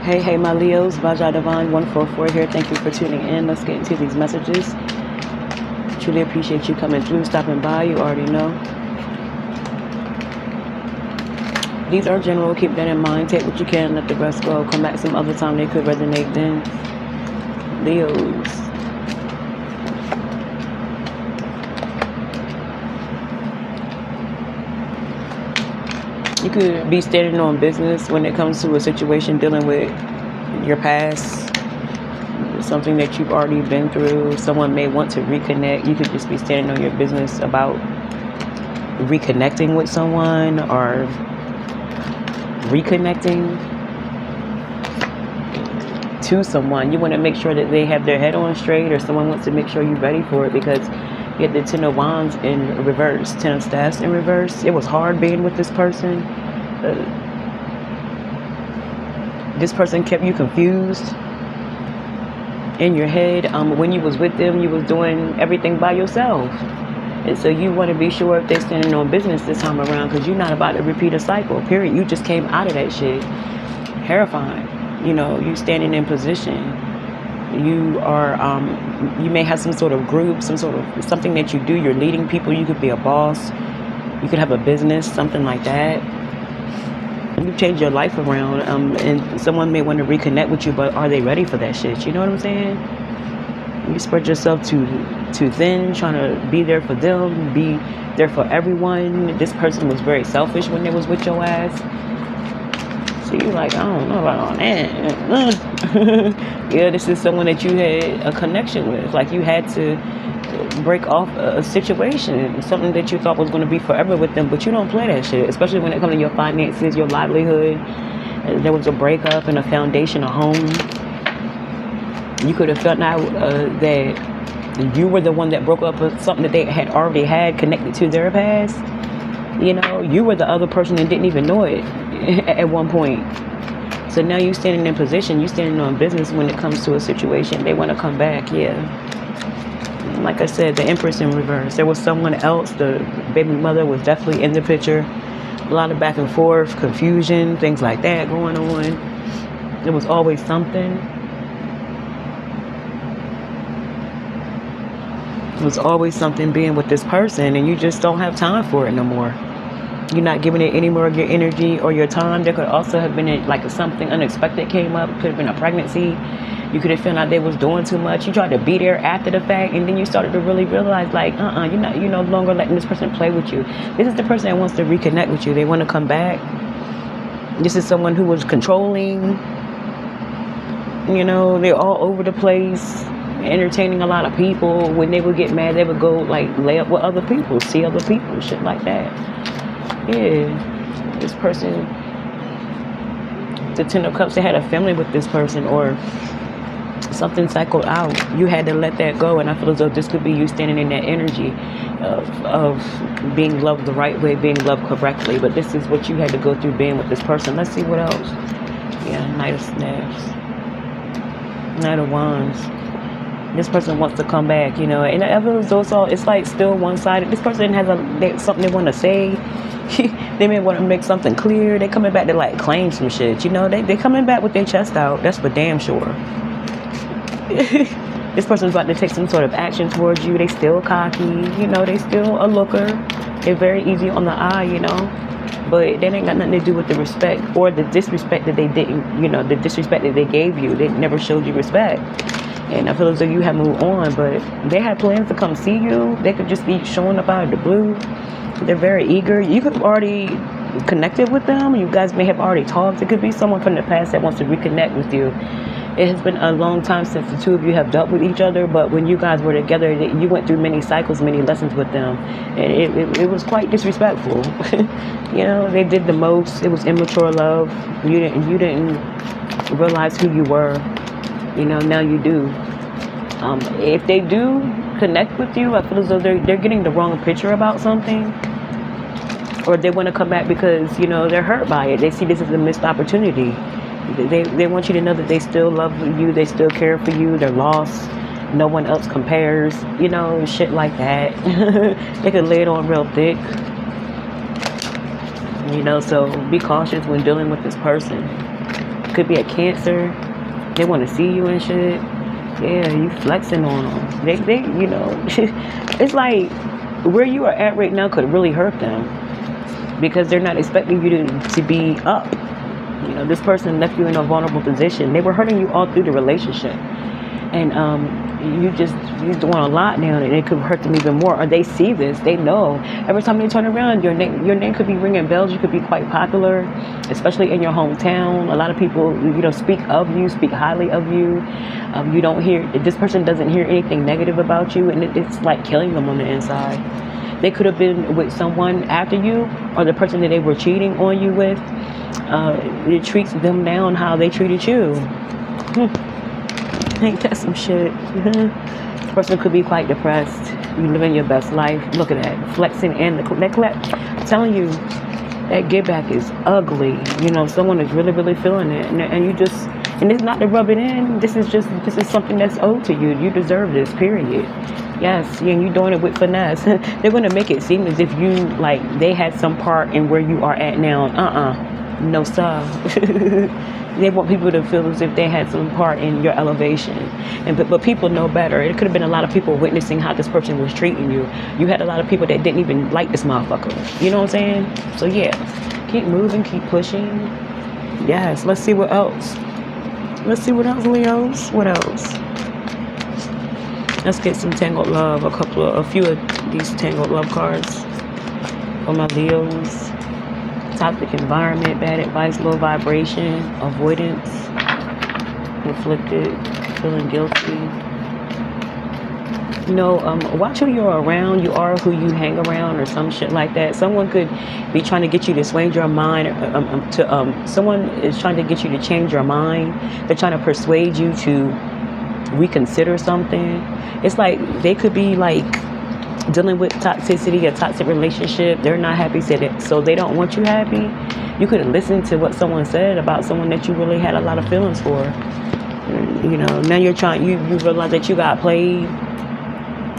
Hey, my Leos, Vaja Divine 144 here. Thank you for tuning in. Let's get into these messages. Truly appreciate you coming through, stopping by. You already know. These are general. Keep that in mind. Take what you can, let the rest go. Come back some other time. They could resonate then. Leos. You could be standing on business when it comes to a situation dealing with your past, something that you've already been through. Someone may want to reconnect. You could just be standing on your business about reconnecting with someone or reconnecting to someone. You want to make sure that they have their head on straight, or someone wants to make sure you're ready for it, because you had the Ten of Wands in reverse, Ten of Staffs in reverse. It was hard being with this person. This person kept you confused in your head. When you was with them, you was doing everything by yourself. And so you want to be sure if they're standing on business this time around, because you're not about to repeat a cycle, period. You just came out of that shit. Terrifying. You standing in position. You are, you may have some sort of group, something that you do. You're leading people. You could be a boss. You could have a business, something like that. You change your life around, and someone may want to reconnect with you, but are they ready for that shit? You know what I'm saying? You spread yourself too thin, trying to be there for them, be there for everyone. This person was very selfish when they was with your ass. So you're like, I don't know about all that. Yeah, this is someone that you had a connection with. Like, you had to break off a situation, something that you thought was going to be forever with them, but you don't play that shit, especially when it comes to your finances, your livelihood. There was a breakup and a foundation, a home. You could have felt now that you were the one that broke up with something that they had already had connected to their past. You were the other person and didn't even know it at one point. So now you standing in position, you standing on business when it comes to a situation. They want to come back, yeah. Like I said, the Empress in reverse. There was someone else. The baby mother was definitely in the picture. A lot of back and forth, confusion, things like that going on. There was always something. It was always something being with this person, and you just don't have time for it no more. You're not giving it any more of your energy or your time. There could also have been like something unexpected came up. It could have been a pregnancy. You could have found out they was doing too much. You tried to be there after the fact, and then you started to really realize, like, you're no longer letting this person play with you. This is the person that wants to reconnect with you. They want to come back. This is someone who was controlling. They're all over the place, entertaining a lot of people. When they would get mad, they would go like lay up with other people, see other people, shit like that. Yeah, this person, the Ten of Cups, they had a family with this person, or something cycled out. You had to let that go, and I feel as though this could be you standing in that energy of being loved the right way, being loved correctly. But this is what you had to go through being with this person. Let's see what else. Yeah, Knight of Staffs, Knight of Wands. This person wants to come back, and I feel as though it's like still one-sided. This person has something they want to say. They may want to make something clear. They coming back to like claim some shit. They coming back with their chest out. That's for damn sure. This person's about to take some sort of action towards you. They still cocky. They still a looker. They're very easy on the eye. But that ain't got nothing to do with the respect or the disrespect that they didn't. The disrespect that they gave you. They never showed you respect. And I feel as though you have moved on, but they had plans to come see you. They could just be showing up out of the blue. They're very eager. You could have already connected with them. You guys may have already talked. It could be someone from the past that wants to reconnect with you. It has been a long time since the two of you have dealt with each other, but when you guys were together, you went through many cycles, many lessons with them, and it was quite disrespectful. They did the most. It was immature love. You didn't realize who you were. Now you do. If they do connect with you, I feel as though they're getting the wrong picture about something, or they want to come back because they're hurt by it. They see this as a missed opportunity. They want you to know that they still love you, they still care for you, they're lost, no one else compares, shit like that. They could lay it on real thick. So be cautious when dealing with this person. Could be a Cancer. They want to see you and shit. Yeah, you flexing on them. They, it's like where you are at right now could really hurt them because they're not expecting you to be up. This person left you in a vulnerable position. They were hurting you all through the relationship, and you're doing a lot now, and it could hurt them even more. Or they see this, they know. Every time they turn around, your name could be ringing bells. You could be quite popular, especially in your hometown. A lot of people, speak of you, speak highly of you. You don't hear this person doesn't hear anything negative about you, and it's like killing them on the inside. They could have been with someone after you, or the person that they were cheating on you with. It treats them down how they treated you. Ain't that some shit? This person could be quite depressed. You living your best life. Look at that. Flexing and I'm telling you, that get back is ugly. Someone is really, really feeling it. And it's not to rub it in. This is something that's owed to you. You deserve this, period. Yes, and you're doing it with finesse. They're going to make it seem as if they had some part in where you are at now. No, sir. They want people to feel as if they had some part in your elevation. But people know better. It could have been a lot of people witnessing how this person was treating you. You had a lot of people that didn't even like this motherfucker. You know what I'm saying? So yeah, keep moving, keep pushing. Yes, let's see what else. Leos. What else? Let's get some Tangled Love. A few of these Tangled Love cards for my Leos. Toxic environment, bad advice, low vibration, avoidance, conflicted, feeling guilty. Watch who you're around. You are who you hang around, or some shit like that. Someone could be trying to get you to sway your mind. Someone is trying to get you to change your mind. They're trying to persuade you to reconsider something. It's like they could be dealing with toxicity, a toxic relationship. They're not happy, so they don't want you happy. You could have listened to what someone said about someone that you really had a lot of feelings for. Now you realize that you got played.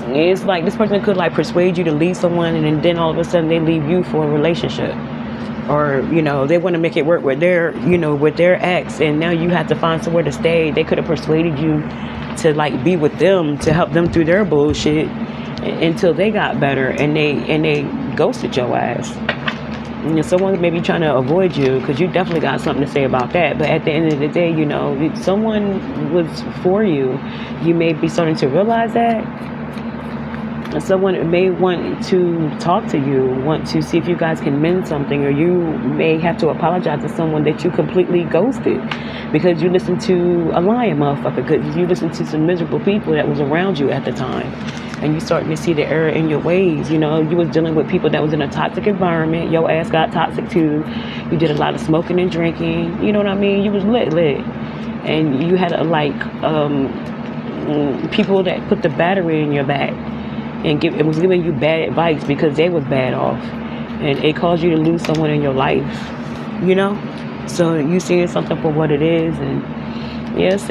It's like this person could persuade you to leave someone, and then all of a sudden they leave you for a relationship. Or, they want to make it work with their ex, and now you have to find somewhere to stay. They could have persuaded you to be with them, to help them through their bullshit until they got better, and they ghosted your ass. Someone may be trying to avoid you because you definitely got something to say about that. But at the end of the day, someone was for you. You may be starting to realize that. And someone may want to talk to you, want to see if you guys can mend something, or you may have to apologize to someone that you completely ghosted because you listened to a lying motherfucker, because you listened to some miserable people that was around you at the time. And you starting to see the error in your ways. You was dealing with people that was in a toxic environment. Your ass got toxic too. You did a lot of smoking and drinking. You know what I mean? You was lit. And you had people that put the battery in your back and it was giving you bad advice because they was bad off. And it caused you to lose someone in your life. So you seeing something for what it is, and yeah, it's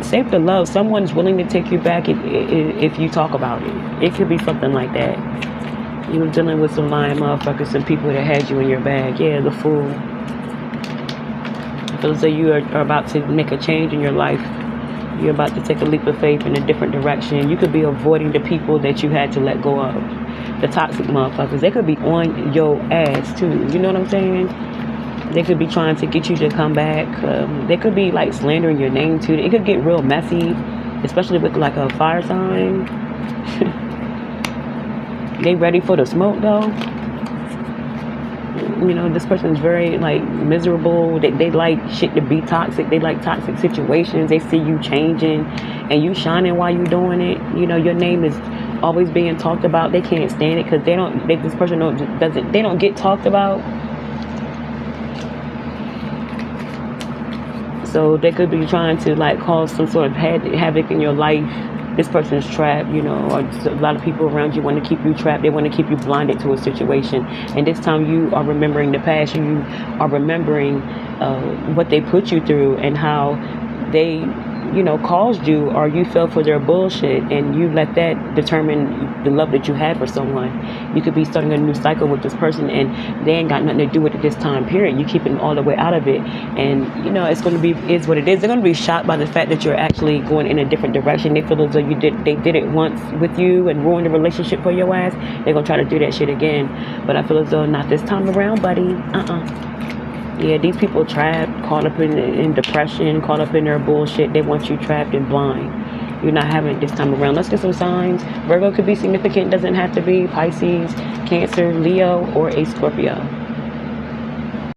safe to love. Someone's willing to take you back if you talk about it. It could be something like that. You were dealing with some lying motherfuckers, some people that had you in your bag. Yeah, the fool. It feels like you are about to make a change in your life. You're about to take a leap of faith in a different direction. You could be avoiding the people that you had to let go of. The toxic motherfuckers. They could be on your ass too. You know what I'm saying? They could be trying to get you to come back. They could be slandering your name too. It could get real messy, especially with a fire sign. They ready for the smoke though. This person is very miserable. They like shit to be toxic. They like toxic situations. They see you changing and you shining while you doing it. Your name is always being talked about. They can't stand it because this person they don't get talked about. So they could be trying to cause some sort of havoc in your life. This person is trapped, or a lot of people around you want to keep you trapped. They want to keep you blinded to a situation. And this time you are remembering the past. You are remembering what they put you through and how they caused you, or you fell for their bullshit, and you let that determine the love that you had for someone. You could be starting a new cycle with this person, and they ain't got nothing to do with it this time period. You keeping them all the way out of it, and it's going to be is what it is. They're going to be shocked by the fact that you're actually going in a different direction. They feel as though they did it once with you and ruined the relationship for your ass. They're gonna try to do that shit again, but I feel as though not this time around, buddy. Yeah, these people trapped, caught up in depression, caught up in their bullshit. They want you trapped and blind. You're not having it this time around. Let's get some signs. Virgo could be significant, doesn't have to be. Pisces, Cancer, Leo, or a Scorpio.